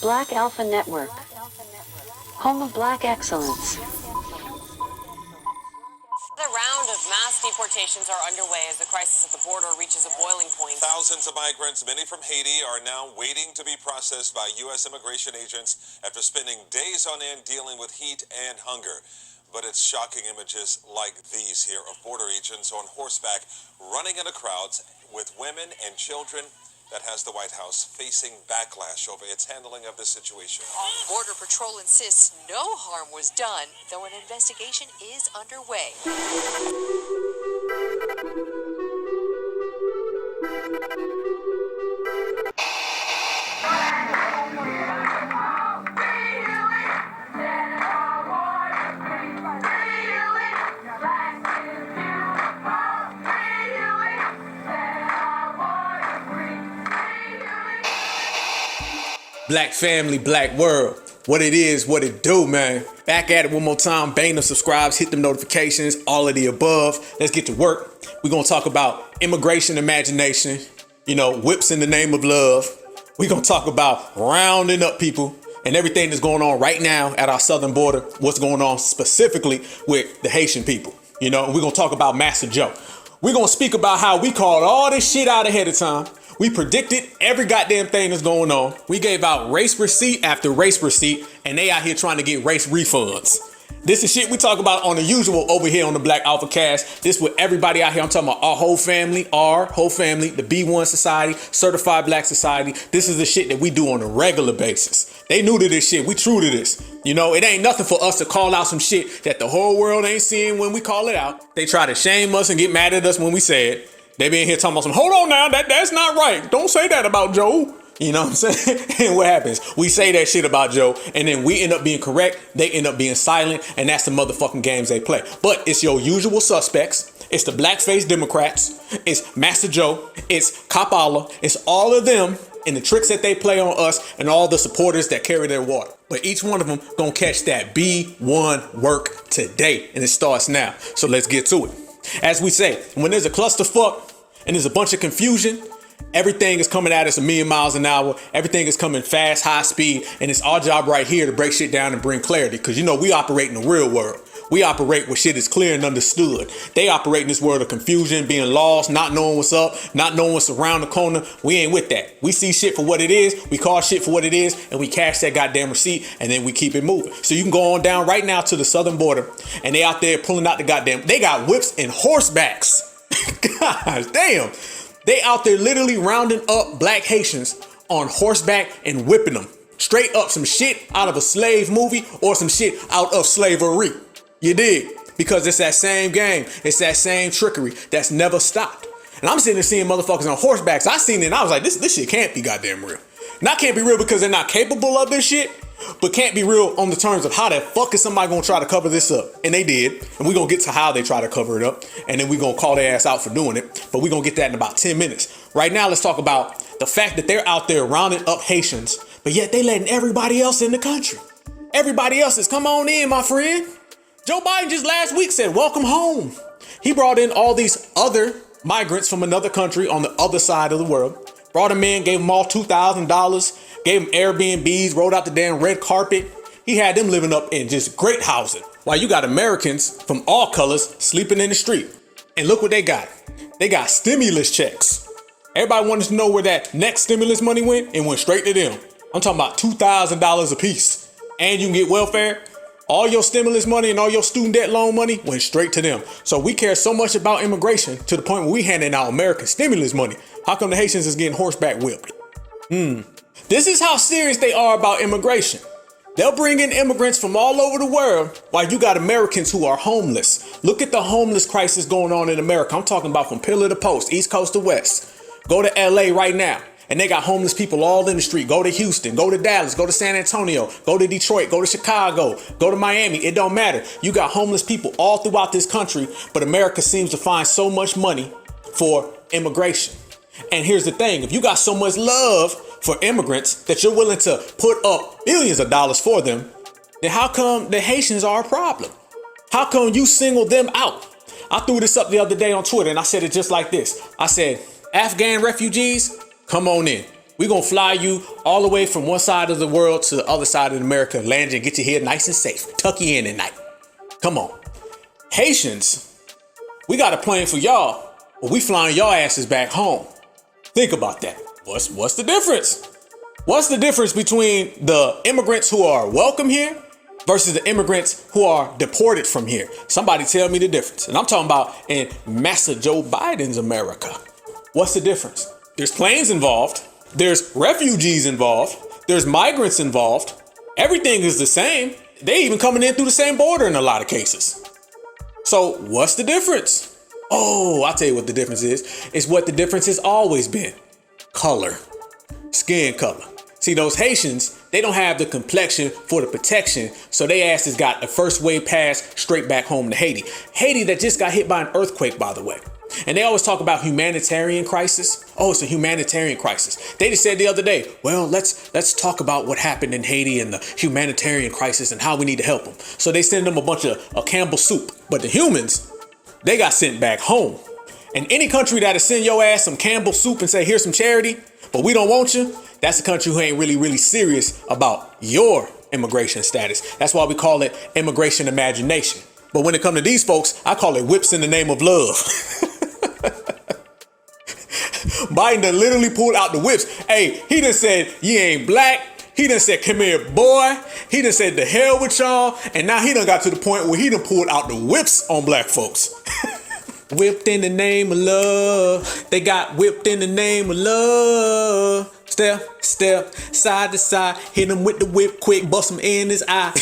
Black Alpha Network, home of Black excellence. The round of mass deportations are underway as the crisis at the border reaches a boiling point. Thousands of migrants, many from Haiti, are now waiting to be processed by U.S. immigration agents after spending days on end dealing with heat and hunger. But it's shocking images like these here of border agents on horseback running into crowds with women and children that has the White House facing backlash over its handling of this situation. Border Patrol insists no harm was done, though an investigation is underway. Black family, black world. What it is, what it do, man. Back at it one more time. Bang the subscribes, hit them notifications, all of the above. Let's get to work. We're going to talk about immigration imagination, whips in the name of love. We're going to talk about rounding up people and everything that's going on right now at our southern border. What's going on specifically with the Haitian people. We're going to talk about Master Joe. We're going to speak about how we called all this shit out ahead of time. We predicted every goddamn thing that's going on. We gave out race receipt after race receipt, and they out here trying to get race refunds. This is shit we talk about on the usual over here on the Black AlphaCast. This with everybody out here. I'm talking about our whole family, the B1 Society, Certified Black Society. This is the shit that we do on a regular basis. They new to this shit. We true to this. It ain't nothing for us to call out some shit that the whole world ain't seeing when we call it out. They try to shame us and get mad at us when we say it. They be in here talking about some, hold on now, that's not right. Don't say that about Joe. You know what I'm saying? And what happens? We say that shit about Joe, and then we end up being correct. They end up being silent, and that's the motherfucking games they play. But it's your usual suspects. It's the blackface Democrats. It's Master Joe. It's Kapala. It's all of them and the tricks that they play on us and all the supporters that carry their water. But each one of them gonna catch that B1 work today, and it starts now. So let's get to it. As we say, when there's a clusterfuck and there's a bunch of confusion, everything is coming at us a million miles an hour. Everything is coming fast, high speed. And it's our job right here to break shit down and bring clarity. Because, we operate in the real world. We operate where shit is clear and understood. They operate in this world of confusion, being lost, not knowing what's up, not knowing what's around the corner. We ain't with that. We see shit for what it is. We call shit for what it is. And we cash that goddamn receipt. And then we keep it moving. So you can go on down right now to the southern border. And they out there pulling out they got whips and horsebacks. Gosh damn. They out there literally rounding up black Haitians on horseback and whipping them. Straight up some shit out of a slave movie or some shit out of slavery. You dig? Because it's that same game. It's that same trickery that's never stopped. And I'm sitting there seeing motherfuckers on horsebacks. I seen it and I was like, this shit can't be goddamn real. Not can't be real because they're not capable of this shit, but can't be real on the terms of how the fuck is somebody gonna try to cover this up? And they did. And we're gonna get to how they try to cover it up. And then we're gonna call their ass out for doing it. But we're gonna get that in about 10 minutes. Right now, let's talk about the fact that they're out there rounding up Haitians, but yet they letting everybody else in the country. Everybody else is come on in, my friend. Joe Biden just last week said, welcome home. He brought in all these other migrants from another country on the other side of the world. Brought them in, gave them all $2,000, gave them Airbnbs, rolled out the damn red carpet. He had them living up in just great housing. While you got Americans from all colors sleeping in the street. And look what they got. They got stimulus checks. Everybody wanted to know where that next stimulus money went. It went straight to them. I'm talking about $2,000 a piece. And you can get welfare. All your stimulus money and all your student debt loan money went straight to them. So we care so much about immigration to the point where we handing out American stimulus money. How come the Haitians is getting horseback whipped? This is how serious they are about immigration. They'll bring in immigrants from all over the world while you got Americans who are homeless. Look at the homeless crisis going on in America. I'm talking about from pillar to post, east coast to west. Go to LA right now. And they got homeless people all in the street. Go to Houston, go to Dallas, go to San Antonio, go to Detroit, go to Chicago, go to Miami. It don't matter. You got homeless people all throughout this country, but America seems to find so much money for immigration. And here's the thing. If you got so much love for immigrants that you're willing to put up billions of dollars for them, then how come the Haitians are a problem? How come you single them out? I threw this up the other day on Twitter and I said it just like this. I said, Afghan refugees, come on in. We're going to fly you all the way from one side of the world to the other side of America, land you and get you here nice and safe. Tuck you in at night. Come on. Haitians, we got a plane for y'all, but we flying y'all asses back home. Think about that. What's the difference? What's the difference between the immigrants who are welcome here versus the immigrants who are deported from here? Somebody tell me the difference. And I'm talking about in Massa Joe Biden's America. What's the difference? There's planes involved. There's refugees involved. There's migrants involved. Everything is the same. They even coming in through the same border in a lot of cases. So what's the difference? Oh, I'll tell you what the difference is. It's what the difference has always been. Color. Skin color. See, those Haitians, they don't have the complexion for the protection, so they asses got the first wave pass straight back home to Haiti. Haiti that just got hit by an earthquake, by the way. And they always talk about humanitarian crisis. Oh, it's a humanitarian crisis. They just said the other day, well, let's talk about what happened in Haiti and the humanitarian crisis and how we need to help them. So they send them a bunch of Campbell soup. But the humans, they got sent back home. And any country that'll send your ass some Campbell soup and say, here's some charity, but we don't want you, that's a country who ain't really serious about your immigration status. That's why we call it immigration imagination. But when it comes to these folks, I call it whips in the name of love. Biden done literally pulled out the whips. Hey, he done said, you ain't black. He done said, come here, boy. He done said, the hell with y'all. And now he done got to the point where he done pulled out the whips on black folks. Whipped in the name of love. They got whipped in the name of love. Step, side to side. Hit him with the whip quick. Bust him in his eye.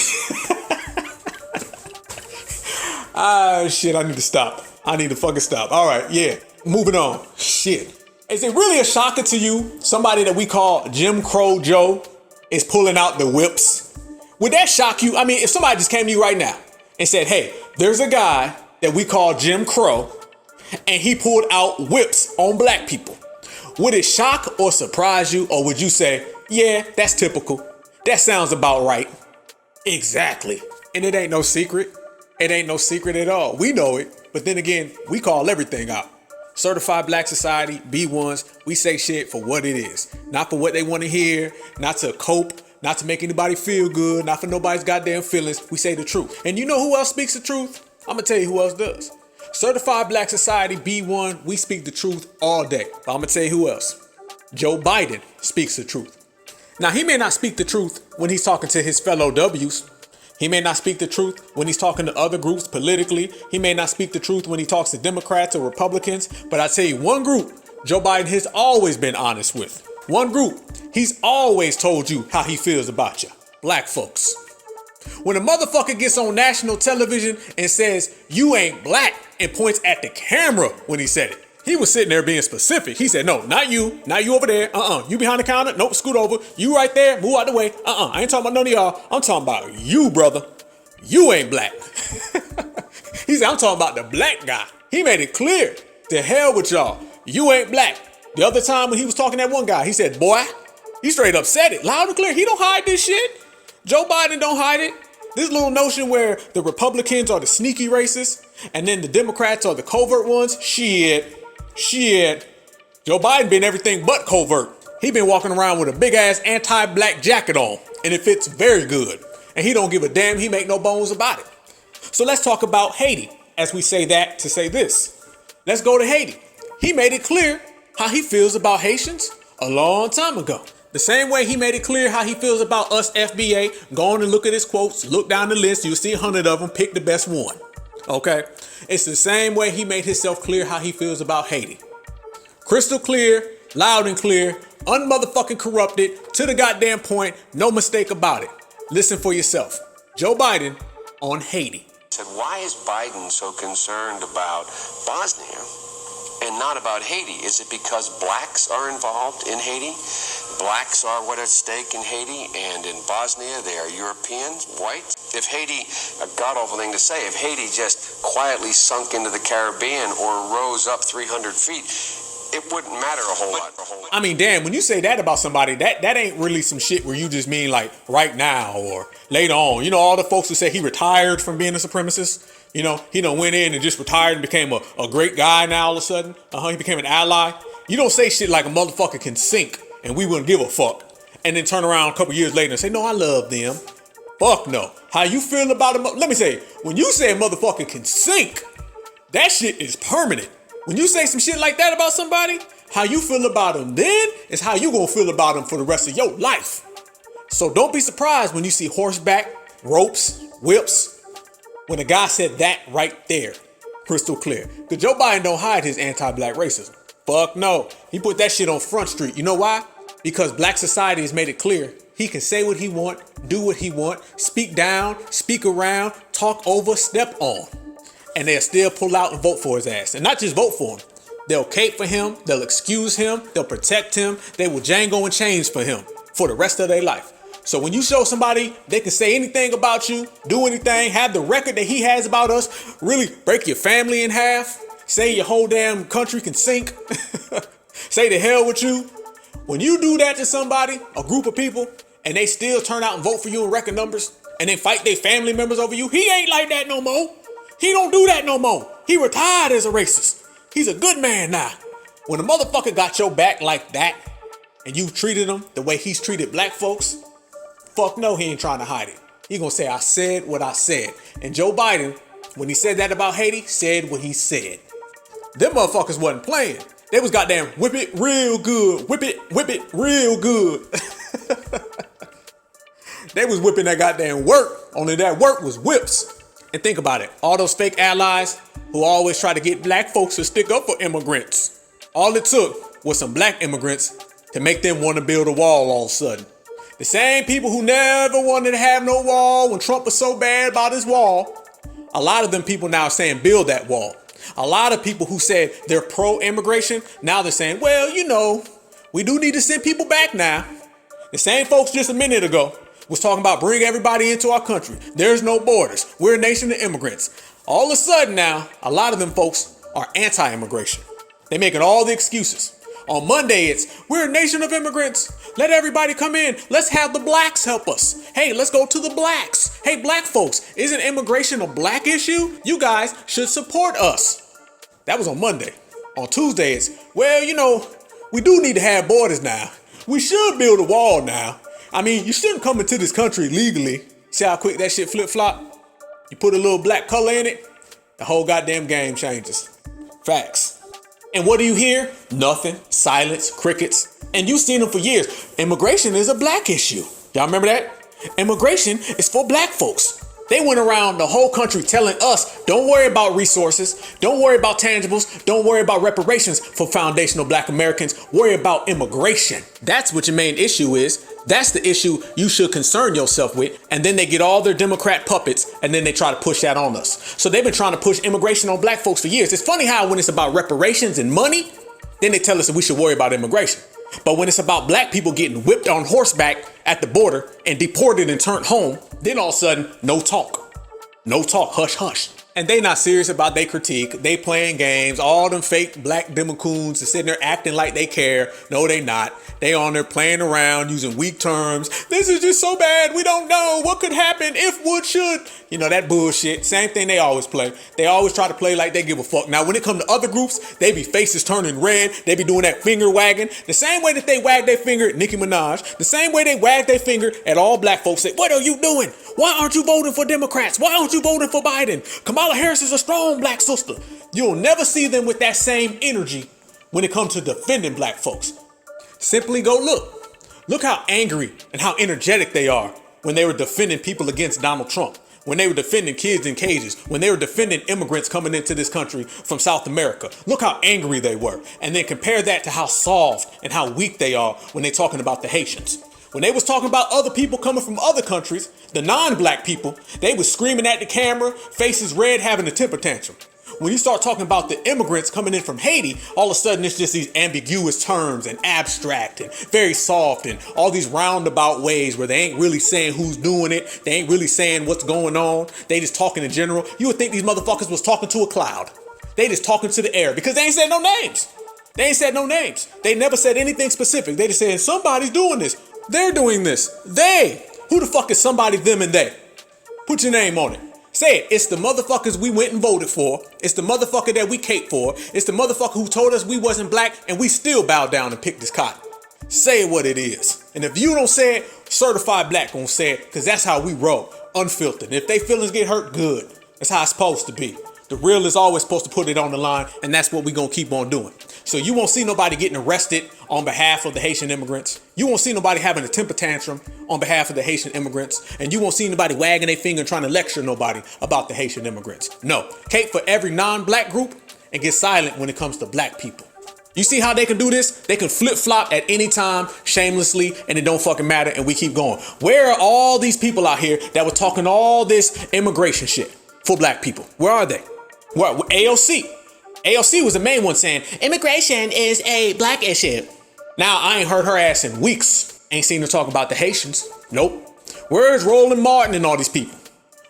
Ah, shit, I need to stop. I need to fucking stop. All right, yeah. Moving on. Shit. Is it really a shocker to you? Somebody that we call Jim Crow Joe is pulling out the whips. Would that shock you? I mean, if somebody just came to you right now and said, hey, there's a guy that we call Jim Crow and he pulled out whips on black people. Would it shock or surprise you? Or would you say, yeah, that's typical. That sounds about right. Exactly. And it ain't no secret. It ain't no secret at all. We know it. But then again, we call everything out. Certified Black Society, B1s, we say shit for what it is. Not for what they want to hear, not to cope, not to make anybody feel good, not for nobody's goddamn feelings. We say the truth. And you know who else speaks the truth? I'm going to tell you who else does. Certified Black Society, B1, we speak the truth all day. But I'm going to tell you who else. Joe Biden speaks the truth. Now, he may not speak the truth when he's talking to his fellow W's. He may not speak the truth when he's talking to other groups politically. He may not speak the truth when he talks to Democrats or Republicans. But I tell you, one group Joe Biden has always been honest with. One group, he's always told you how he feels about you. Black folks. When a motherfucker gets on national television and says, you ain't black, and points at the camera when he said it, he was sitting there being specific. He said, no, not you over there. You behind the counter. Nope, scoot over. You right there. Move out the way. I ain't talking about none of y'all. I'm talking about you, brother. You ain't black. He said, I'm talking about the black guy. He made it clear. To hell with y'all. You ain't black. The other time when he was talking to that one guy, he said, boy, he straight up said it loud and clear. He don't hide this shit. Joe Biden don't hide it. This little notion where the Republicans are the sneaky racists and then the Democrats are the covert ones. Shit. Joe Biden been everything but covert. He been walking around with a big ass anti-black jacket on and it fits very good. And he don't give a damn. He make no bones about it. So let's talk about Haiti as we say that to say this. Let's go to Haiti. He made it clear how he feels about Haitians a long time ago. The same way he made it clear how he feels about us FBA. Go on and look at his quotes. Look down the list. You'll see 100 of them. Pick the best one. Okay? It's the same way he made himself clear how he feels about Haiti. Crystal clear, loud and clear, unmotherfucking corrupted, to the goddamn point, no mistake about it. Listen for yourself. Joe Biden on Haiti. Said, why is Biden so concerned about Bosnia and not about Haiti? Is it because blacks are involved in Haiti? Blacks are what at stake in Haiti, and in Bosnia they are Europeans, white. If Haiti, a god-awful thing to say, if Haiti just quietly sunk into the Caribbean or rose up 300 feet, it wouldn't matter a whole lot. I mean, damn, when you say that about somebody, that ain't really some shit where you just mean like right now or later on. You know, all the folks who say he retired from being a supremacist, you know, he done went in and just retired and became a great guy now all of a sudden. He became an ally. You don't say shit like a motherfucker can sink and we wouldn't give a fuck. And then turn around a couple years later and say, no, I love them. Fuck no. How you feel about them? Let me say, when you say a motherfucker can sink, that shit is permanent. When you say some shit like that about somebody, how you feel about them then is how you gonna feel about them for the rest of your life. So don't be surprised when you see horseback, ropes, whips, when a guy said that right there, crystal clear. Because Joe Biden don't hide his anti-black racism. Fuck no. He put that shit on Front Street. You know why? Because black society has made it clear he can say what he want, do what he want, speak down, speak around, talk over, step on. And they'll still pull out and vote for his ass. And not just vote for him. They'll cape for him, they'll excuse him, they'll protect him, they will Django and change for him for the rest of their life. So when you show somebody they can say anything about you, do anything, have the record that he has about us, really break your family in half, say your whole damn country can sink, say the hell with you. When you do that to somebody, a group of people, and they still turn out and vote for you in record numbers, and then fight their family members over you, he ain't like that no more. He don't do that no more. He retired as a racist. He's a good man now. When a motherfucker got your back like that, and you treated him the way he's treated black folks, fuck no, he ain't trying to hide it. He gonna say, I said what I said. And Joe Biden, when he said that about Haiti, said what he said. Them motherfuckers wasn't playing. They was goddamn whip it real good. Whip it real good. They was whipping that goddamn work. Only that work was whips. And think about it. All those fake allies who always try to get black folks to stick up for immigrants. All it took was some black immigrants to make them want to build a wall all of a sudden. The same people who never wanted to have no wall when Trump was so bad about his wall, a lot of them people now are saying build that wall. A lot of people who said they're pro-immigration, now they're saying, well, you know, we do need to send people back now. The same folks just a minute ago was talking about bring everybody into our country. There's no borders. We're a nation of immigrants. All of a sudden now, a lot of them folks are anti-immigration. They're making all the excuses. On Monday, it's we're a nation of immigrants. Let everybody come in. Let's have the blacks help us. Hey, let's go to the blacks. Hey, black folks, isn't immigration a black issue? You guys should support us. That was on Monday. On Tuesday, it's, well, you know, we do need to have borders now. We should build a wall now. I mean, you shouldn't come into this country legally. See how quick that shit flip-flop? You put a little black color in it, the whole goddamn game changes. Facts. And what do you hear? Nothing. Silence. Crickets. And you've seen them for years. Immigration is a black issue. Y'all remember that? Immigration is for black folks. They went around the whole country telling us, don't worry about resources, don't worry about tangibles, don't worry about reparations for foundational black Americans, worry about immigration. That's what your main issue is. That's the issue you should concern yourself with. And then they get all their Democrat puppets and then they try to push that on us. So they've been trying to push immigration on black folks for years. It's funny how when it's about reparations and money, then they tell us that we should worry about immigration. But when it's about black people getting whipped on horseback at the border and deported and turned home, then all of a sudden, no talk. No talk, hush, hush. And they not serious about their critique. They playing games. All them fake black democoons are sitting there acting like they care. No, they not. They on there playing around, using weak terms. This is just so bad. We don't know what could happen if, would, should. You know, that bullshit. Same thing they always play. They always try to play like they give a fuck. Now, when it comes to other groups, they be faces turning red. They be doing that finger wagging. The same way that they wag their finger at Nicki Minaj. The same way they wag their finger at all black folks. Say, what are you doing? Why aren't you voting for Democrats? Why aren't you voting for Biden? Kamala Harris is a strong black sister. You'll never see them with that same energy when it comes to defending black folks. Simply go look. Look how angry and how energetic they are when they were defending people against Donald Trump, when they were defending kids in cages, when they were defending immigrants coming into this country from South America. Look how angry they were. And then compare that to how soft and how weak they are when they're talking about the Haitians. When they was talking about other people coming from other countries, the non-black people, they was screaming at the camera, faces red, having a temper tantrum. When you start talking about the immigrants coming in from Haiti, all of a sudden it's just these ambiguous terms and abstract and very soft and all these roundabout ways where they ain't really saying who's doing it. They ain't really saying what's going on. They just talking in general. You would think these motherfuckers was talking to a cloud. They just talking to the air because they ain't said no names. They ain't said no names. They never said anything specific. They just saying somebody's doing this. They're doing this. They. Who the fuck is somebody, them, and they? Put your name on it. Say it. It's the motherfuckers we went and voted for. It's the motherfucker that we caped for. It's the motherfucker who told us we wasn't black and we still bowed down and picked his cotton. Say it what it is. And if you don't say it, Certified Black gonna say it, because that's how we roll, unfiltered. And if they feelings get hurt, good. That's how it's supposed to be. The real is always supposed to put it on the line, and that's what we gonna keep on doing. So you won't see nobody getting arrested on behalf of the Haitian immigrants. You won't see nobody having a temper tantrum on behalf of the Haitian immigrants. And you won't see nobody wagging their finger trying to lecture nobody about the Haitian immigrants. No, cape for every non-black group and get silent when it comes to black people. You see how they can do this? They can flip-flop at any time, shamelessly, and it don't fucking matter, and we keep going. Where are all these people out here that were talking all this immigration shit for black people? Where are they? Where? AOC. AOC was the main one saying, immigration is a black issue. Now, I ain't heard her ass in weeks. Ain't seen her talk about the Haitians. Nope. Where's Roland Martin and all these people?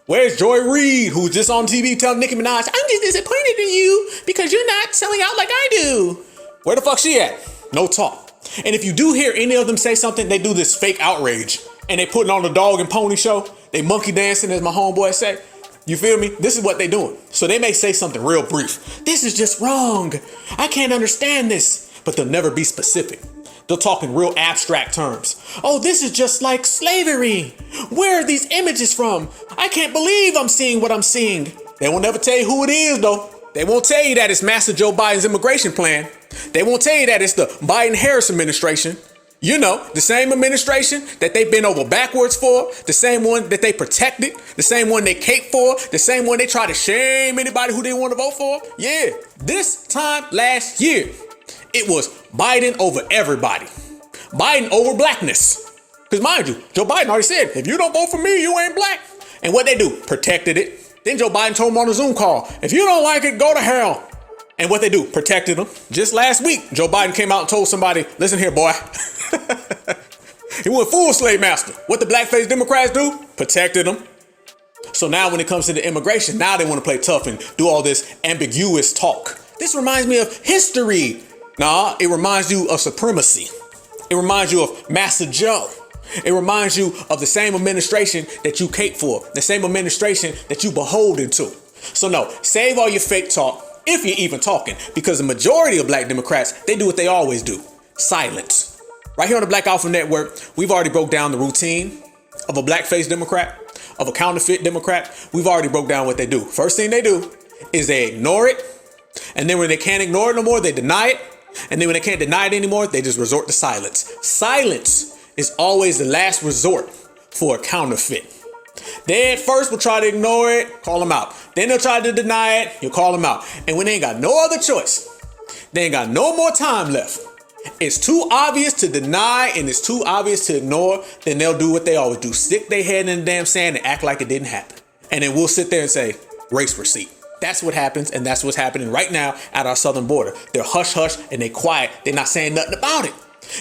Where's Joy Reid, who's just on TV telling Nicki Minaj, I'm just disappointed in you because you're not selling out like I do. Where the fuck she at? No talk. And if you do hear any of them say something, they do this fake outrage. And they putting on the dog and pony show. They monkey dancing, as my homeboy say. You feel me? This is what they doing. So they may say something real brief. This is just wrong. I can't understand this. But they'll never be specific. They'll talk in real abstract terms. Oh, this is just like slavery. Where are these images from? I can't believe I'm seeing what I'm seeing. They won't never tell you who it is, though. They won't tell you that it's Master Joe Biden's immigration plan. They won't tell you that it's the Biden-Harris administration. You know, the same administration that they've been over backwards for, the same one that they protected, the same one they caped for, the same one they try to shame anybody who they want to vote for. Yeah, this time last year, it was Biden over everybody. Biden over blackness. Because mind you, Joe Biden already said, if you don't vote for me, you ain't black. And what they do? Protected it. Then Joe Biden told him on a Zoom call, if you don't like it, go to hell. And what they do? Protected them. Just last week, Joe Biden came out and told somebody, listen here, boy. He went full slave master. What the blackface Democrats do? Protected them. So now when it comes to the immigration, now they want to play tough and do all this ambiguous talk. This reminds me of history. Nah, it reminds you of Supremacy. It reminds you of Master Joe. It reminds you of the same administration that you cape for, the same administration that you beholden to. So no, save all your fake talk, if you're even talking, because the majority of black Democrats, they do what they always do, silence. Right here on the Black Alpha Network, we've already broke down the routine of a blackface Democrat, of a counterfeit Democrat. We've already broke down what they do. First thing they do is they ignore it. And then when they can't ignore it no more, they deny it. And then when they can't deny it anymore, they just resort to silence. Silence is always the last resort for a counterfeit. They at first will try to ignore it, call them out. Then they'll try to deny it, you'll call them out. And when they ain't got no other choice, they ain't got no more time left. It's too obvious to deny and it's too obvious to ignore, then they'll do what they always do. Stick their head in the damn sand and act like it didn't happen. And then we'll sit there and say, race receipt. That's what happens, and that's what's happening right now at our southern border. They're hush-hush and they quiet. They're not saying nothing about it.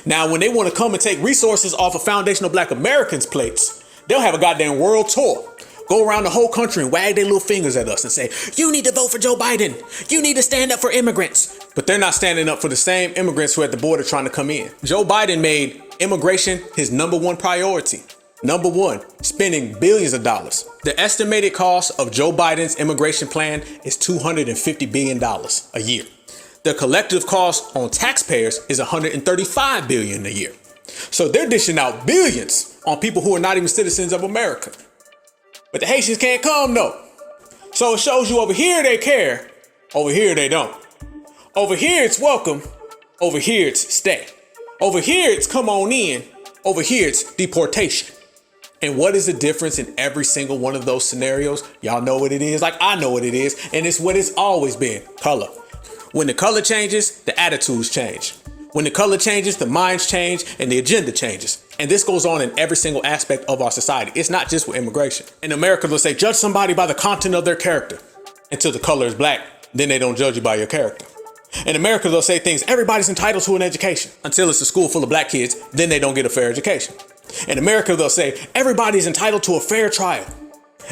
Now, when they want to come and take resources off of foundational black Americans' plates, they'll have a goddamn world tour. Go around the whole country and wag their little fingers at us and say, you need to vote for Joe Biden. You need to stand up for immigrants. But they're not standing up for the same immigrants who are at the border trying to come in. Joe Biden made immigration his number one priority. Number one, spending billions of dollars. The estimated cost of Joe Biden's immigration plan is $250 billion a year. The collective cost on taxpayers is $135 billion a year. So they're dishing out billions on people who are not even citizens of America. But the Haitians can't come though. So it shows you over here they care, over here they don't. Over here it's welcome, over here it's stay. Over here it's come on in, over here it's deportation. And what is the difference in every single one of those scenarios? Y'all know what it is, like I know what it is, and it's what it's always been, color. When the color changes, the attitudes change. When the color changes, the minds change and the agenda changes. And this goes on in every single aspect of our society. It's not just with immigration. In America, they'll say, judge somebody by the content of their character. Until the color is black, then they don't judge you by your character. In America, they'll say things, everybody's entitled to an education. Until it's a school full of black kids, then they don't get a fair education. In America, they'll say, everybody's entitled to a fair trial.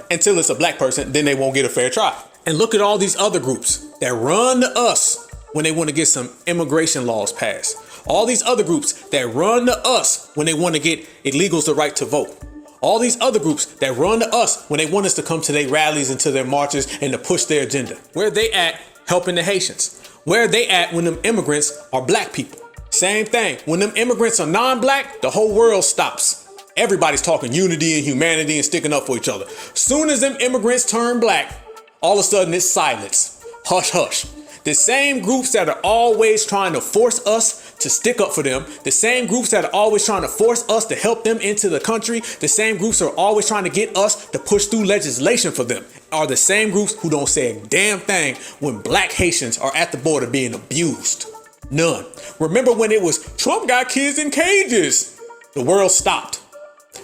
Until it's a black person, then they won't get a fair trial. And look at all these other groups that run to us when they want to get some immigration laws passed. All these other groups that run to us when they want to get illegals the right to vote. All these other groups that run to us when they want us to come to their rallies and to their marches and to push their agenda. Where are they at helping the Haitians? Where are they at when them immigrants are black people? Same thing. When them immigrants are non-black, the whole world stops. Everybody's talking unity and humanity and sticking up for each other. Soon as them immigrants turn black, all of a sudden it's silence. Hush, hush. The same groups that are always trying to force us to stick up for them, the same groups that are always trying to force us to help them into the country, the same groups are always trying to get us to push through legislation for them, are the same groups who don't say a damn thing when black Haitians are at the border being abused. None. Remember when it was Trump got kids in cages? The world stopped.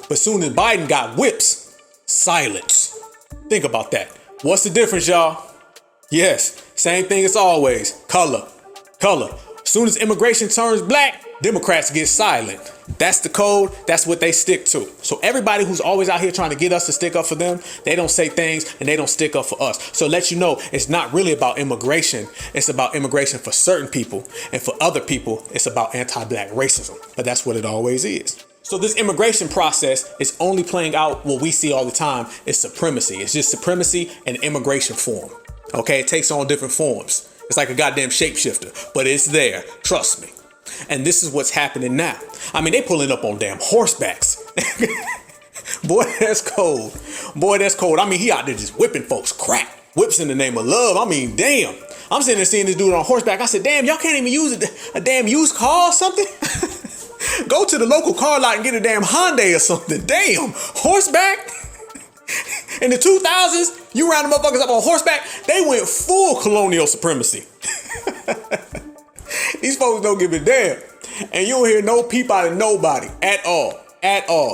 But soon as Biden got whips, silence. Think about that. What's the difference, y'all? Yes, same thing as always. Color. Soon as immigration turns black, Democrats get silent. That's the code. That's what they stick to. So everybody who's always out here trying to get us to stick up for them, they don't say things and they don't stick up for us. So let you know, it's not really about immigration. It's about immigration for certain people. And for other people, it's about anti-black racism. But that's what it always is. So this immigration process is only playing out what we see all the time is supremacy. It's just supremacy in immigration form. Okay, it takes on different forms. It's like a goddamn shapeshifter, but it's there. Trust me. And this is what's happening now. I mean, they pulling up on damn horsebacks. Boy, that's cold. I mean, he out there just whipping folks crack. Whips in the name of love. I mean, damn. I'm sitting there seeing this dude on horseback. I said, damn, y'all can't even use a damn used car or something? Go to the local car lot and get a damn Hyundai or something. Damn, horseback? In the 2000s, you round the motherfuckers up on horseback, they went full colonial supremacy. These folks don't give a damn. And you don't hear no peep out of nobody at all.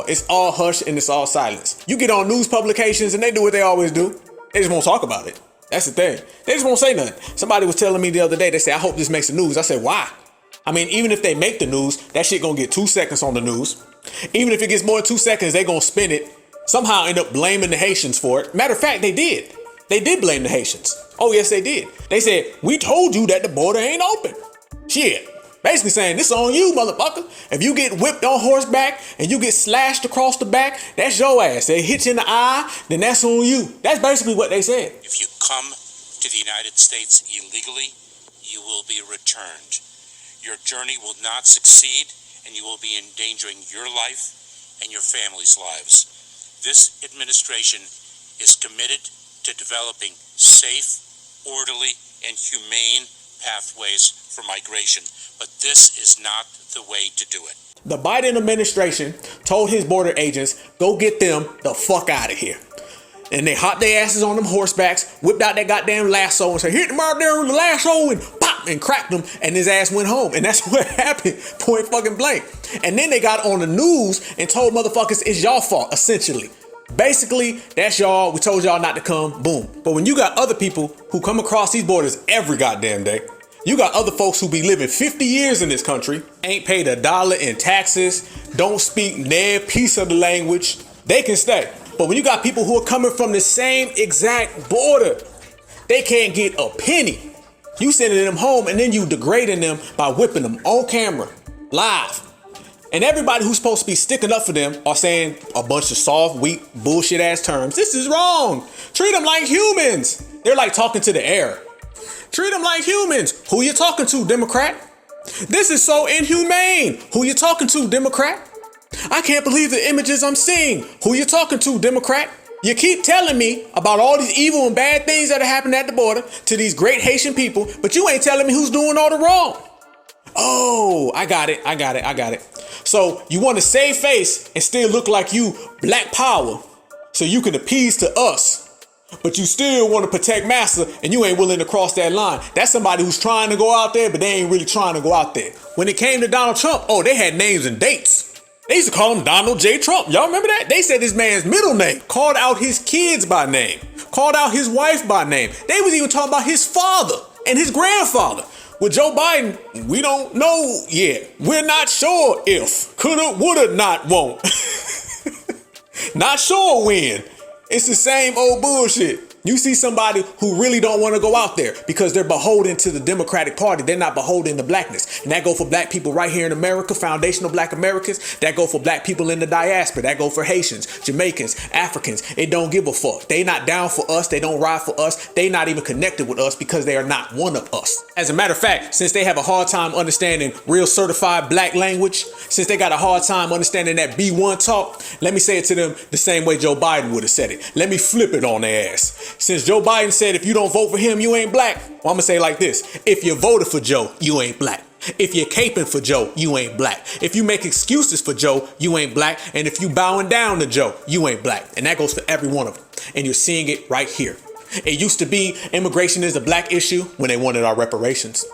It's all hush and it's all silence. You get on news publications and they do what they always do. They just won't talk about it. That's the thing. They just won't say nothing. Somebody was telling me the other day, they said, I hope this makes the news. I said, why? I mean, even if they make the news, that shit gonna get 2 seconds on the news. Even if it gets more than 2 seconds, they gonna spin it. Somehow end up blaming the Haitians for it. Matter of fact, they did. They did blame the Haitians. Oh, yes, they did. They said, we told you that the border ain't open. Shit. Basically saying, this on you, motherfucker. If you get whipped on horseback and you get slashed across the back, that's your ass. They hit you in the eye, then that's on you. That's basically what they said. If you come to the United States illegally, you will be returned. Your journey will not succeed, and you will be endangering your life and your family's lives. This administration is committed to developing safe, orderly, and humane pathways for migration, but this is not the way to do it. The Biden administration told his border agents, go get them the fuck out of here. And they hot their asses on them horsebacks, whipped out that goddamn lasso and said, hit them out there with the lasso and pop, and cracked him, and his ass went home. And that's what happened, point fucking blank. And then they got on the news and told motherfuckers it's y'all fault, essentially. Basically, that's y'all, we told y'all not to come, boom. But when you got other people who come across these borders every goddamn day, you got other folks who be living 50 years in this country, ain't paid $1 in taxes, don't speak their piece of the language, they can stay. But when you got people who are coming from the same exact border, they can't get a penny. You sending them home and then you degrading them by whipping them on camera, live. And everybody who's supposed to be sticking up for them are saying a bunch of soft, weak, bullshit ass terms. This is wrong. Treat them like humans. They're like talking to the air. Treat them like humans. Who you talking to, Democrat? This is so inhumane. Who you talking to, Democrat? I can't believe the images I'm seeing. Who you talking to, Democrat? You keep telling me about all these evil and bad things that are happening at the border to these great Haitian people, but you ain't telling me who's doing all the wrong. Oh, I got it. So you want to save face and still look like you black power so you can appease to us, but you still want to protect massa and you ain't willing to cross that line. That's somebody who's trying to go out there, but they ain't really trying to go out there. When it came to Donald Trump, oh, they had names and dates. They used to call him Donald J. Trump. Y'all remember that? They said this man's middle name, called out his kids by name, called out his wife by name. They was even talking about his father and his grandfather. With Joe Biden, we don't know yet. We're not sure if. Coulda, woulda, not, won't. Not sure when. It's the same old bullshit. You see somebody who really don't want to go out there because they're beholden to the Democratic Party. They're not beholden to blackness. And that go for black people right here in America, foundational black Americans. That go for black people in the diaspora. That go for Haitians, Jamaicans, Africans. It don't give a fuck. They not down for us. They don't ride for us. They not even connected with us because they are not one of us. As a matter of fact, since they have a hard time understanding real certified black language, since they got a hard time understanding that B1 talk, let me say it to them the same way Joe Biden would have said it. Let me flip it on their ass. Since Joe Biden said if you don't vote for him, you ain't black. Well, I'm gonna say it like this. If you voted for Joe, you ain't black. If you're caping for Joe, you ain't black. If you make excuses for Joe, you ain't black. And if you bowing down to Joe, you ain't black. And that goes for every one of them. And you're seeing it right here. It used to be immigration is a black issue when they wanted our reparations.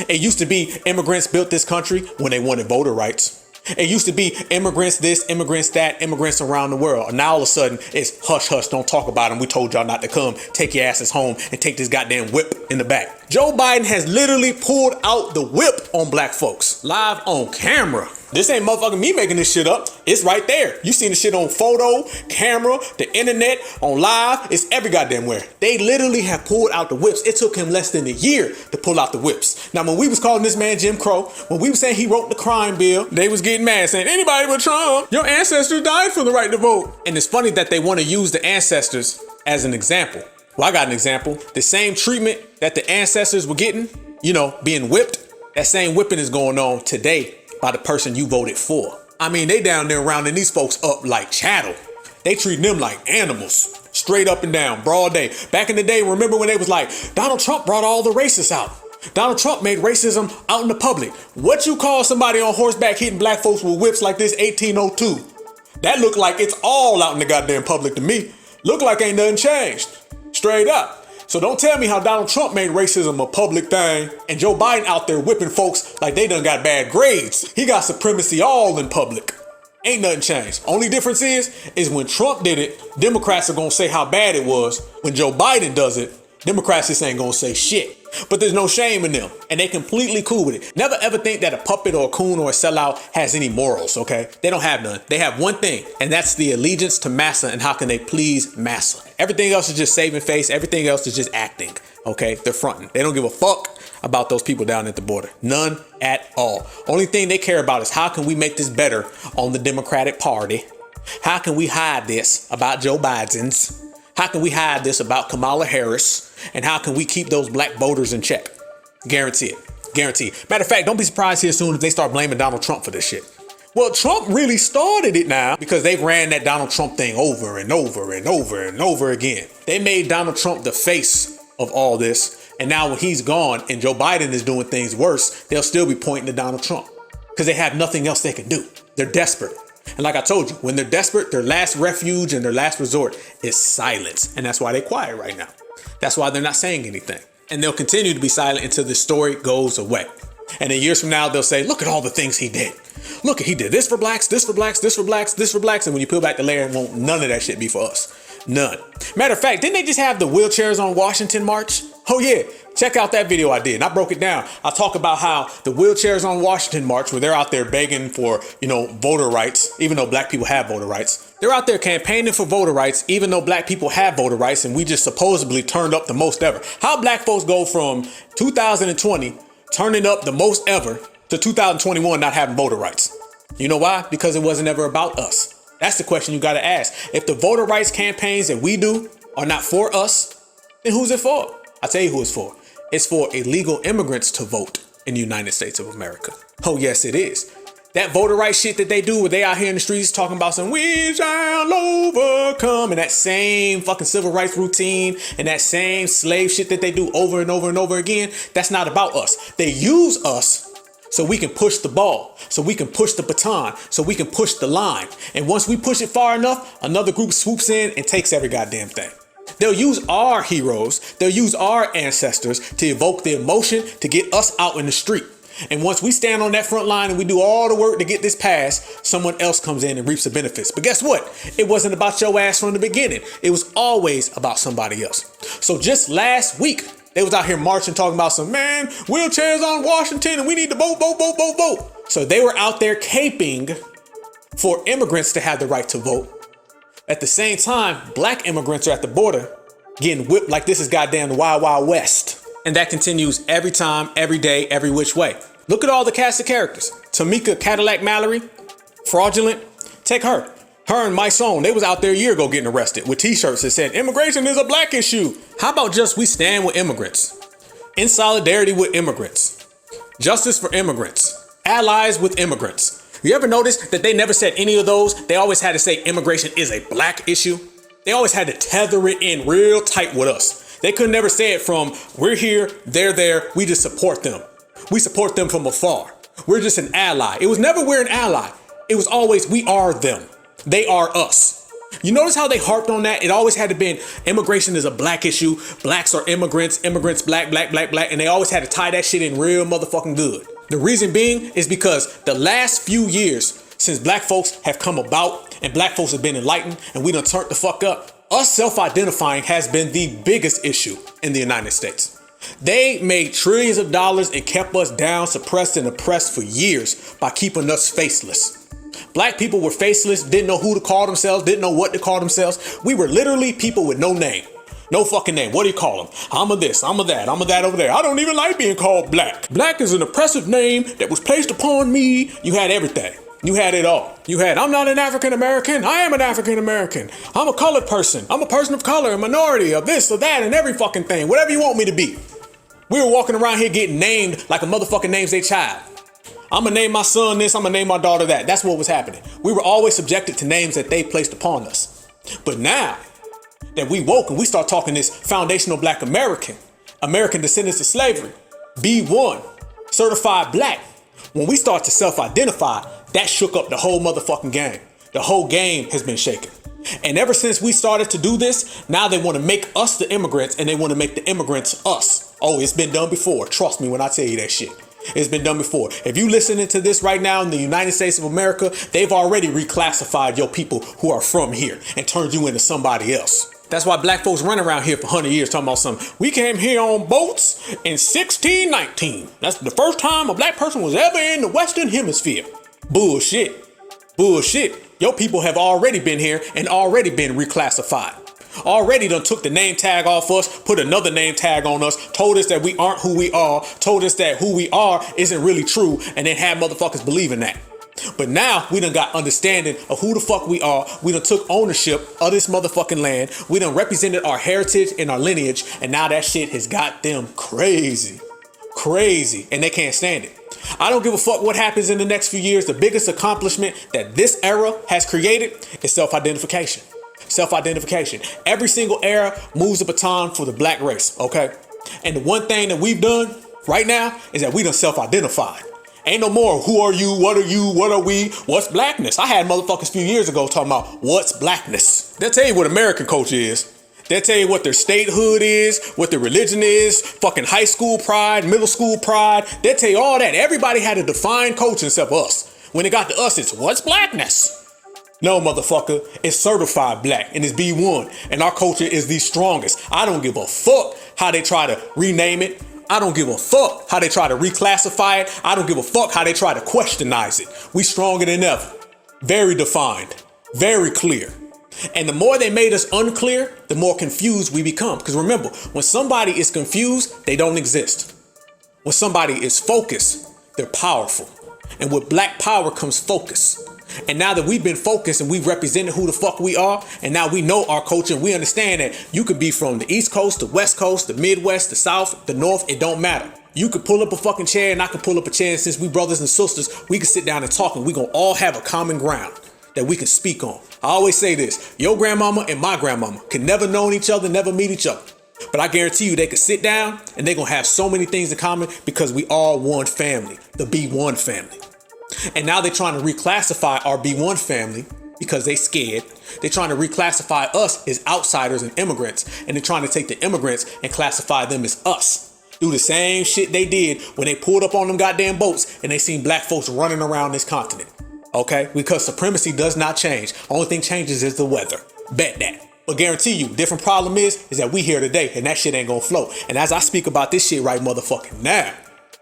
It used to be immigrants built this country when they wanted voter rights. It used to be immigrants this, immigrants that, immigrants around the world. And now all of a sudden it's hush, hush, don't talk about them. We told y'all not to come. Take your asses home and take this goddamn whip in the back. Joe Biden has literally pulled out the whip on black folks live on camera. This ain't motherfucking me making this shit up. It's right there. You seen the shit on photo, camera, the internet, on live. It's every goddamn where. They literally have pulled out the whips. It took him less than a year to pull out the whips. Now, when we was calling this man Jim Crow, when we was saying he wrote the crime bill, they was getting mad saying, anybody but Trump, your ancestors died for the right to vote. And it's funny that they want to use the ancestors as an example. Well, I got an example. The same treatment that the ancestors were getting, being whipped, that same whipping is going on today by the person you voted for. I mean, they down there rounding these folks up like chattel. They treating them like animals, straight up and down, broad day. Back in the day, remember when they was like, Donald Trump brought all the racists out. Donald Trump made racism out in the public. What you call somebody on horseback hitting black folks with whips like this 1802? That look like it's all out in the goddamn public to me. Look like ain't nothing changed. Straight up. So don't tell me how Donald Trump made racism a public thing and Joe Biden out there whipping folks like they done got bad grades. He got supremacy all in public. Ain't nothing changed. Only difference is when Trump did it, Democrats are gonna say how bad it was. When Joe Biden does it, Democrats just ain't gonna say shit. But there's no shame in them, and they completely cool with it. Never ever think that a puppet or a coon or a sellout has any morals, okay? They don't have none. They have one thing, and that's the allegiance to massa and how can they please massa. Everything else is just saving face. Everything else is just acting, okay? They're fronting. They don't give a fuck about those people down at the border. None at all. Only thing they care about is how can we make this better on the Democratic Party? How can we hide this about Joe Biden's? How can we hide this about Kamala Harris? And how can we keep those black voters in check? Guarantee it. Guarantee it. Matter of fact, don't be surprised here soon if they start blaming Donald Trump for this shit. Well, Trump really started it now because they ran that Donald Trump thing over and over and over and over again. They made Donald Trump the face of all this. And now when he's gone and Joe Biden is doing things worse, they'll still be pointing to Donald Trump because they have nothing else they can do. They're desperate. And like I told you, when they're desperate, their last refuge and their last resort is silence. And that's why they're quiet right now. That's why they're not saying anything. And they'll continue to be silent until the story goes away. And in years from now, they'll say, look at all the things he did. Look, he did this for blacks, this for blacks, this for blacks, this for blacks. And when you peel back the layer, won't none of that shit be for us. None. Matter of fact, didn't they just have the wheelchairs on Washington March? Oh yeah, check out that video I did. And I broke it down. I talk about how the wheelchairs on Washington March, where they're out there begging for, voter rights, even though black people have voter rights. They're out there campaigning for voter rights, even though black people have voter rights, and we just supposedly turned up the most ever. How black folks go from 2020 turning up the most ever to 2021 not having voter rights? You know why? Because it wasn't ever about us. That's the question you got to ask. If the voter rights campaigns that we do are not for us, then who's it for? I'll tell you who it's for. It's for illegal immigrants to vote in the United States of America. Oh, yes, it is. That voter rights shit that they do where they out here in the streets talking about some we shall overcome and that same fucking civil rights routine and that same slave shit that they do over and over and over again, that's not about us. They use us so we can push the ball, so we can push the baton, so we can push the line. And once we push it far enough, another group swoops in and takes every goddamn thing. They'll use our heroes, they'll use our ancestors to evoke the emotion to get us out in the street. And once we stand on that front line and we do all the work to get this passed, someone else comes in and reaps the benefits. But guess what? It wasn't about your ass from the beginning. It was always about somebody else. So just last week, they was out here marching, talking about some, man, wheelchairs on Washington and we need to vote, vote, vote, vote, vote. So they were out there caping for immigrants to have the right to vote. At the same time, black immigrants are at the border getting whipped like this is goddamn the Wild Wild West. And that continues every time, every day, every which way. Look at all the cast of characters. Tamika Cadillac Mallory, Fraudulent. Take her. Her and Mysonne, they was out there a year ago getting arrested with t-shirts that said, immigration is a black issue. How about just we stand with immigrants? In solidarity with immigrants. Justice for immigrants. Allies with immigrants. You ever notice that they never said any of those? They always had to say immigration is a black issue. They always had to tether it in real tight with us. They could never say it from, we're here, they're there, we just support them. We support them from afar. We're just an ally. It was never we're an ally. It was always we are them. They are us. You notice how they harped on that? It always had to be immigration is a black issue. Blacks are immigrants, immigrants, black, black, black, black. And they always had to tie that shit in real motherfucking good. The reason being is because the last few years since black folks have come about and black folks have been enlightened and we done turned the fuck up, us self-identifying has been the biggest issue in the United States. They made trillions of dollars and kept us down, suppressed and oppressed for years by keeping us faceless. Black people were faceless, didn't know who to call themselves, didn't know what to call themselves. We were literally people with no name. No fucking name. What do you call them? I'm a this, I'm a that, I'm a that over there. I don't even like being called black. Black is an oppressive name that was placed upon me. You had everything. You had it all. You had, I'm not an African American. I am an African American. I'm a colored person. I'm a person of color, a minority, of this or that, and every fucking thing. Whatever you want me to be. We were walking around here getting named like a motherfucking names they child. I'm gonna name my son this, I'm gonna name my daughter that. That's what was happening. We were always subjected to names that they placed upon us. But now that we woke and we start talking this foundational black American descendants of slavery, B1, certified black, when we start to self-identify, that shook up the whole motherfucking game. The whole game has been shaken. And ever since we started to do this, now they want to make us the immigrants and they want to make the immigrants us. Oh, it's been done before. Trust me when I tell you that shit. It's been done before. If you listening to this right now in the United States of America, they've already reclassified your people who are from here and turned you into somebody else. That's why black folks run around here for 100 years talking about something. We came here on boats in 1619. That's the first time a black person was ever in the Western Hemisphere. Bullshit. Bullshit. Your people have already been here and already been reclassified. Already done took the name tag off us, put another name tag on us, told us that we aren't who we are, told us that who we are isn't really true, and then had motherfuckers believing that. But now we done got understanding of who the fuck we are. We done took ownership of this motherfucking land. We done represented our heritage and our lineage, and now that shit has got them crazy. Crazy, and they can't stand it. I don't give a fuck what happens in the next few years. The biggest accomplishment that this era has created is self-identification. Self-identification. Every single era moves a baton for the black race, okay? And the one thing that we've done right now is that we done self-identified. Ain't no more who are you, what are we, what's blackness? I had motherfuckers a few years ago talking about what's blackness. They'll tell you what American culture is. They'll tell you what their statehood is, what their religion is, fucking high school pride, middle school pride. They'll tell you all that. Everybody had a defined culture except us. When it got to us, it's what's blackness? No, motherfucker, it's certified black and it's B1 and our culture is the strongest. I don't give a fuck how they try to rename it. I don't give a fuck how they try to reclassify it. I don't give a fuck how they try to questionize it. We stronger than ever. Very defined, very clear. And the more they made us unclear, the more confused we become. Because remember, when somebody is confused, they don't exist. When somebody is focused, they're powerful. And with black power comes focus. And now that we've been focused and we've represented who the fuck we are, and now we know our culture and we understand that you could be from the East Coast, the West Coast, the Midwest, the South, the North, it don't matter. You could pull up a fucking chair and I could pull up a chair, and since we brothers and sisters, we can sit down and talk and we gonna all have a common ground that we can speak on. I always say this, your grandmama and my grandmama can never know each other, never meet each other. But I guarantee you they could sit down and they're gonna have so many things in common because we all one family, the B1 family. And now they're trying to reclassify our B1 family because they scared. They're trying to reclassify us as outsiders and immigrants. And they're trying to take the immigrants and classify them as us. Do the same shit they did when they pulled up on them goddamn boats and they seen black folks running around this continent. Okay? Because supremacy does not change. Only thing changes is the weather. Bet that. But guarantee you, different problem is that we here today and that shit ain't gonna float. And as I speak about this shit right motherfucking now,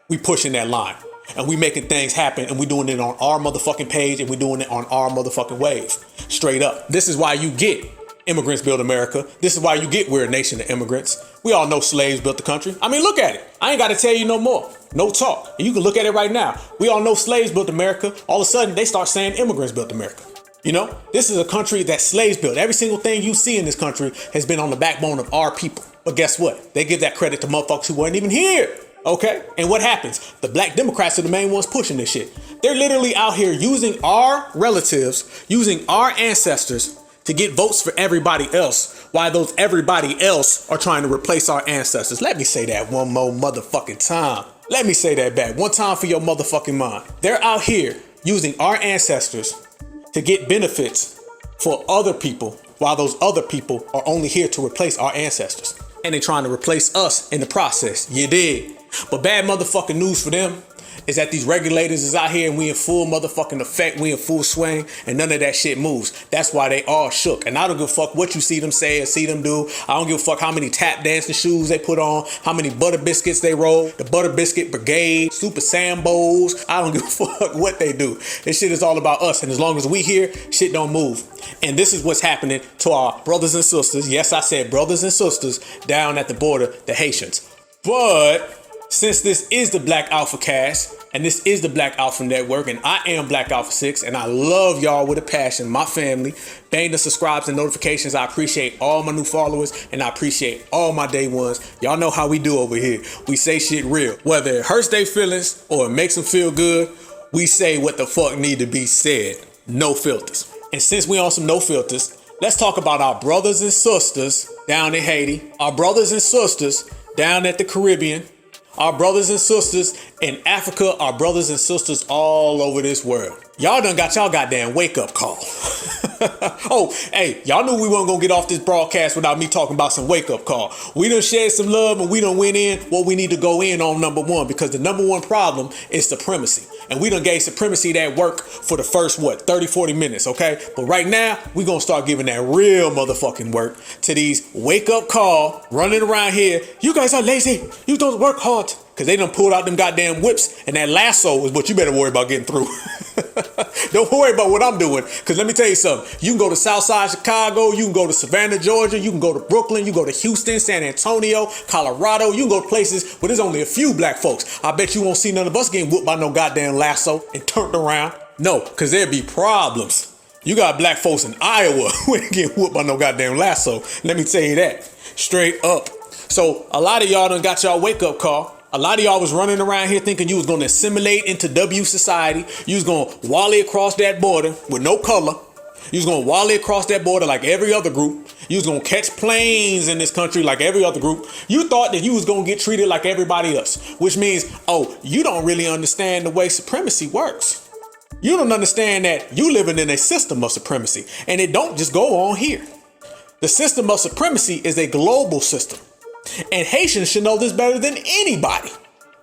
we pushing that line. And we making things happen and we doing it on our motherfucking page and we doing it on our motherfucking wave. Straight up. This is why you get immigrants built America. This is why you get we're a nation of immigrants. We all know slaves built the country. I mean, look at it. I ain't got to tell you no more. No talk. And you can look at it right now. We all know slaves built America. All of a sudden, they start saying immigrants built America. You know, this is a country that slaves built. Every single thing you see in this country has been on the backbone of our people. But guess what? They give that credit to motherfuckers who weren't even here. Okay? And what happens? The black Democrats are the main ones pushing this shit. They're literally out here using our relatives, using our ancestors to get votes for everybody else, while those everybody else are trying to replace our ancestors. Let me say that one more motherfucking time. Let me say that back one time for your motherfucking mind. They're out here using our ancestors to get benefits for other people, while those other people are only here to replace our ancestors. And they're trying to replace us in the process. You dig? But bad motherfucking news for them is that these regulators is out here and we in full motherfucking effect, we in full swing, and none of that shit moves. That's why they all shook. And I don't give a fuck what you see them say or see them do. I don't give a fuck how many tap dancing shoes they put on, how many butter biscuits they roll, the butter biscuit brigade, super sambos. I don't give a fuck what they do. This shit is all about us. And as long as we here, shit don't move. And this is what's happening to our brothers and sisters. Yes, I said brothers and sisters down at the border, the Haitians. But since this is the Black AlphaCast, and this is the Black Alpha Network, and I am Black Alpha 6, and I love y'all with a passion, my family. Bang the subscribes and notifications. I appreciate all my new followers, and I appreciate all my day ones. Y'all know how we do over here. We say shit real. Whether it hurts their feelings or it makes them feel good, we say what the fuck need to be said. No filters. And since we on some no filters, let's talk about our brothers and sisters down in Haiti, our brothers and sisters down at the Caribbean, our brothers and sisters in Africa, our brothers and sisters all over this world. Y'all done got y'all goddamn wake up call. Oh, hey, y'all knew we weren't gonna get off this broadcast without me talking about some wake up call. We done shared some love and we done went in what we need to go in on number one, because the number one problem is supremacy. And we done gave supremacy that work for the first, 30, 40 minutes, okay? But right now, we gonna start giving that real motherfucking work to these wake up call running around here. You guys are lazy. You don't work hard. Because they done pulled out them goddamn whips, and that lasso is what you better worry about getting through. Don't worry about what I'm doing, because let me tell you something. You can go to Southside Chicago, you can go to Savannah, Georgia, you can go to Brooklyn, you can go to Houston, San Antonio, Colorado, you can go to places where there's only a few black folks. I bet you won't see none of us getting whooped by no goddamn lasso and turned around. No, because there'd be problems. You got black folks in Iowa who ain't getting whooped by no goddamn lasso. Let me tell you that. Straight up. So a lot of y'all done got y'all wake up call. A lot of y'all was running around here thinking you was going to assimilate into W society. You was going to wally across that border with no color. You was going to wally across that border like every other group. You was going to catch planes in this country like every other group. You thought that you was going to get treated like everybody else, which means, oh, you don't really understand the way supremacy works. You don't understand that you living in a system of supremacy, and it don't just go on here. The system of supremacy is a global system. And Haitians should know this better than anybody,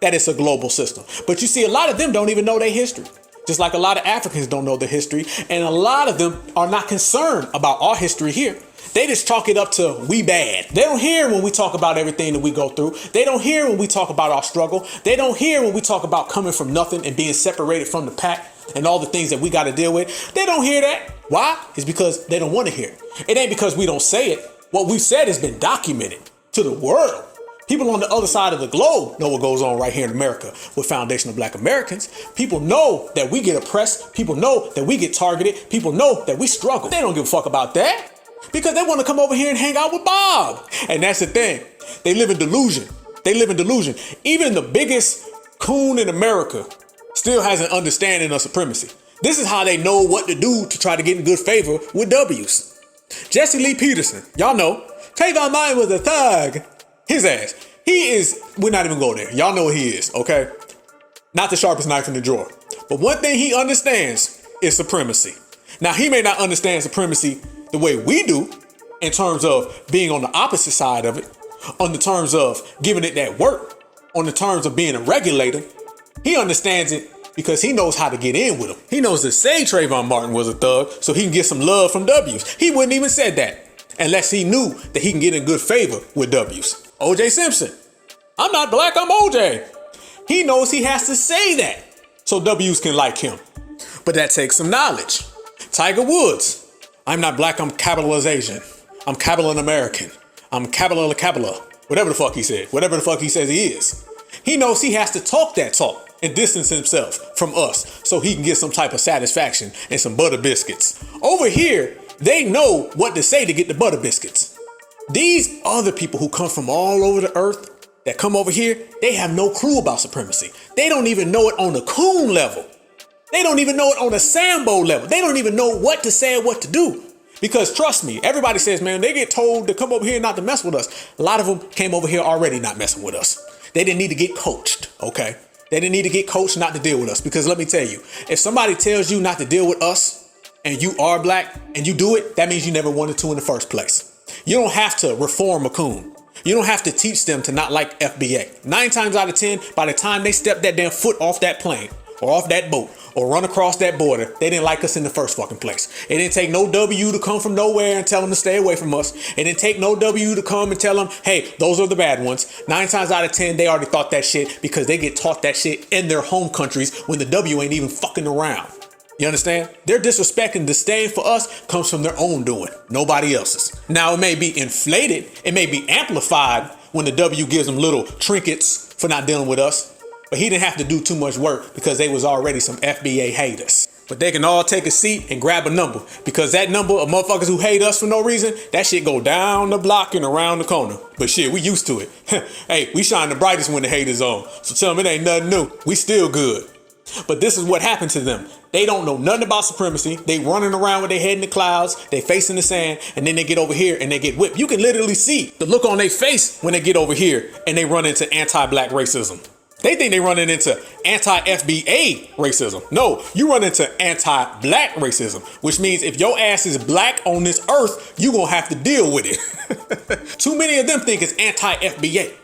that it's a global system. But you see, a lot of them don't even know their history. Just like a lot of Africans don't know their history. And a lot of them are not concerned about our history here. They just chalk it up to we bad. They don't hear when we talk about everything that we go through. They don't hear when we talk about our struggle. They don't hear when we talk about coming from nothing and being separated from the pack and all the things that we got to deal with. They don't hear that. Why? It's because they don't want to hear it. It ain't because we don't say it. What we've said has been documented to the world. People on the other side of the globe know what goes on right here in America with foundational Black Americans. People know that we get oppressed. People know that we get targeted. People know that we struggle. They don't give a fuck about that because they want to come over here and hang out with Bob. And that's the thing. They live in delusion. They live in delusion. Even the biggest coon in America still has an understanding of supremacy. This is how they know what to do to try to get in good favor with W's. Jesse Lee Peterson, y'all know. Trayvon Martin was a thug. His ass. He is, we're not even going there. Y'all know what he is, okay? Not the sharpest knife in the drawer. But one thing he understands is supremacy. Now, he may not understand supremacy the way we do in terms of being on the opposite side of it, on the terms of giving it that work, on the terms of being a regulator. He understands it because he knows how to get in with them. He knows to say Trayvon Martin was a thug so he can get some love from W's. He wouldn't even said that unless he knew that he can get in good favor with W's. O.J. Simpson. I'm not black, I'm O.J. He knows he has to say that so W's can like him. But that takes some knowledge. Tiger Woods. I'm not black, I'm capital Asian. I'm capital American. I'm capital. Whatever the fuck he said. Whatever the fuck he says he is. He knows he has to talk that talk and distance himself from us so he can get some type of satisfaction and some butter biscuits. Over here, they know what to say to get the butter biscuits. These other people who come from all over the earth that come over here, they have no clue about supremacy. They don't even know it on the coon level. They don't even know it on the Sambo level. They don't even know what to say and what to do. Because trust me, everybody says, man, they get told to come over here not to mess with us. A lot of them came over here already not messing with us. They didn't need to get coached, okay? They didn't need to get coached not to deal with us. Because let me tell you, if somebody tells you not to deal with us and you are black and you do it, that means you never wanted to in the first place. You don't have to reform a coon. You don't have to teach them to not like FBA. 9 times out of 10, by the time they step that damn foot off that plane or off that boat or run across that border, they didn't like us in the first fucking place. It didn't take no W to come from nowhere and tell them to stay away from us. It didn't take no W to come and tell them, hey, those are the bad ones. 9 times out of 10, they already thought that shit because they get taught that shit in their home countries when the W ain't even fucking around. You understand? Their disrespect and disdain for us comes from their own doing, nobody else's. Now, it may be inflated, it may be amplified when the W gives them little trinkets for not dealing with us. But he didn't have to do too much work because they was already some FBA haters. But they can all take a seat and grab a number because that number of motherfuckers who hate us for no reason, that shit go down the block and around the corner. But shit, we used to it. Hey, we shine the brightest when the hate is on. So tell them it ain't nothing new. We still good. But this is what happened to them. They don't know nothing about supremacy. They running around with their head in the clouds. They facing the sand. And then they get over here and they get whipped. You can literally see the look on their face when they get over here and they run into anti-black racism. They think they running into anti-FBA racism. No, you run into anti-black racism, which means if your ass is black on this earth, you gonna have to deal with it. Too many of them think it's anti-FBA.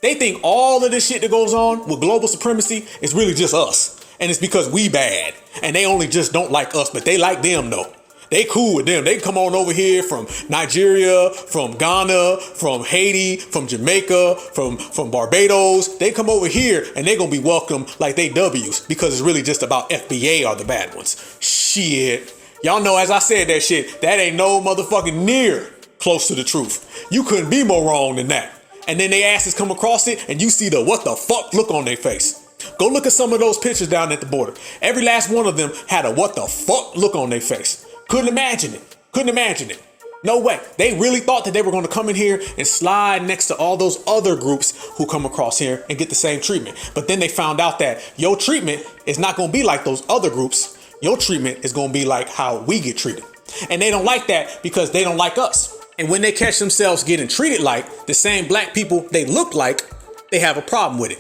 They think all of this shit that goes on with global supremacy is really just us. And it's because we bad. And they only just don't like us, but they like them though. They cool with them. They come on over here from Nigeria, from Ghana, from Haiti, from Jamaica, from Barbados. They come over here and they gonna be welcome like they W's because it's really just about FBA are the bad ones. Shit. Y'all know as I said that shit, that ain't no motherfucking near close to the truth. You couldn't be more wrong than that. And then they asses come across it and you see the what the fuck look on their face. Go look at some of those pictures down at the border. Every last one of them had a what the fuck look on their face. Couldn't imagine it. Couldn't imagine it. No way. They really thought that they were going to come in here and slide next to all those other groups who come across here and get the same treatment. But then they found out that your treatment is not going to be like those other groups. Your treatment is going to be like how we get treated. And they don't like that because they don't like us. And when they catch themselves getting treated like the same black people they look like, they have a problem with it.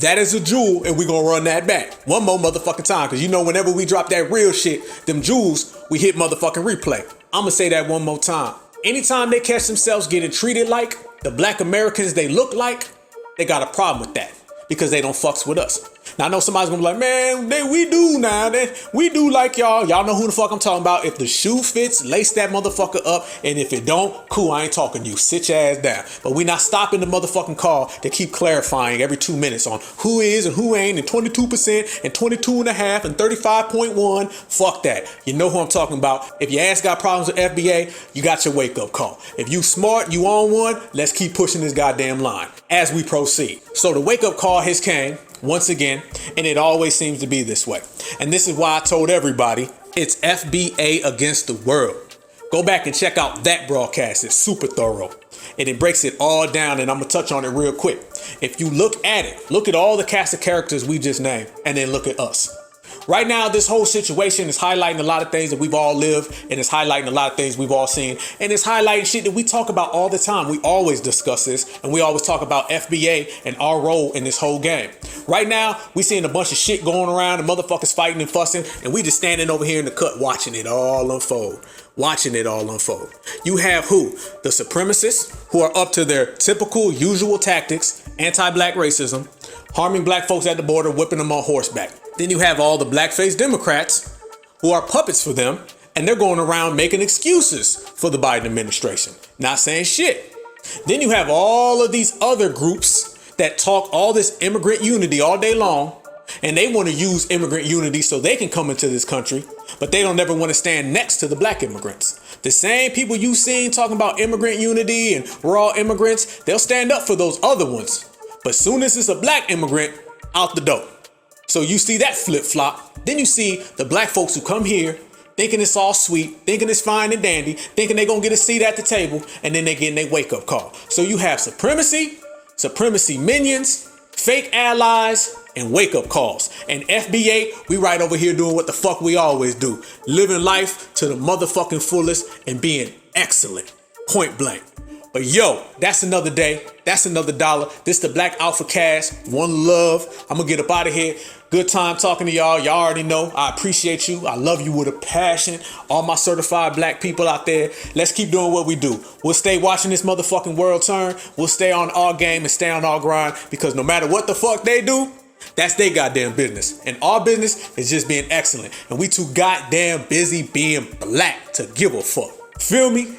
That is a jewel, and we're gonna run that back one more motherfucking time, because you know whenever we drop that real shit, them jewels, we hit motherfucking replay. I'ma say that one more time. Anytime they catch themselves getting treated like the black Americans they look like, they got a problem with that because they don't fucks with us. Now I know somebody's gonna be like, man, we do now. We do like y'all. Y'all know who the fuck I'm talking about. If the shoe fits, lace that motherfucker up. And if it don't, cool, I ain't talking to you. Sit your ass down. But we not stopping the motherfucking call to keep clarifying every 2 minutes on who is and who ain't and 22% and 22.5 and 35.1. Fuck that. You know who I'm talking about. If your ass got problems with FBA, you got your wake up call. If you smart, you on one, let's keep pushing this goddamn line as we proceed. So the wake up call has came. Once again, and it always seems to be this way. And this is why I told everybody it's FBA against the world. Go back and check out that broadcast. It's super thorough. And it breaks it all down, and I'm going to touch on it real quick. If you look at it, look at all the cast of characters we just named, and then look at us. Right now, this whole situation is highlighting a lot of things that we've all lived, and it's highlighting a lot of things we've all seen, and it's highlighting shit that we talk about all the time. We always discuss this, and we always talk about FBA and our role in this whole game. Right now, we seeing a bunch of shit going around and motherfuckers fighting and fussing, and we just standing over here in the cut watching it all unfold. Watching it all unfold. You have who? The supremacists, who are up to their typical, usual tactics, anti-black racism, harming black folks at the border, whipping them on horseback. Then you have all the blackface Democrats who are puppets for them, and they're going around making excuses for the Biden administration, not saying shit. Then you have all of these other groups that talk all this immigrant unity all day long, and they want to use immigrant unity so they can come into this country, but but they don't ever want to stand next to the black immigrants. The same people you seen talking about immigrant unity and we're all immigrants, they'll stand up for those other ones. But soon as it's a black immigrant, out the door. So you see that flip-flop. Then you see the black folks who come here thinking it's all sweet, thinking it's fine and dandy, thinking they're gonna get a seat at the table, and then they getting their wake-up call. So you have supremacy minions, fake allies, and wake-up calls. And FBA, we right over here doing what the fuck we always do. Living life to the motherfucking fullest and being excellent. Point blank. But yo, that's another day. That's another dollar. This the Black AlphaCast. One love. I'm gonna get up out of here. Good time talking to y'all. Y'all already know I appreciate you. I love you with a passion. All my certified black people out there, let's keep doing what we do. We'll stay watching this motherfucking world turn. We'll stay on our game and stay on our grind, because no matter what the fuck they do, that's their goddamn business. And our business is just being excellent. And we too goddamn busy being black to give a fuck. Feel me?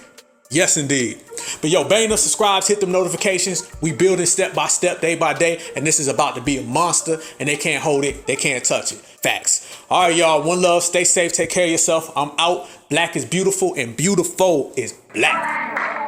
Yes, indeed. But yo, bang them subscribes, hit them notifications. We building step by step, day by day. And this is about to be a monster, and they can't hold it. They can't touch it. Facts. All right, y'all. One love. Stay safe. Take care of yourself. I'm out. Black is beautiful, and beautiful is black.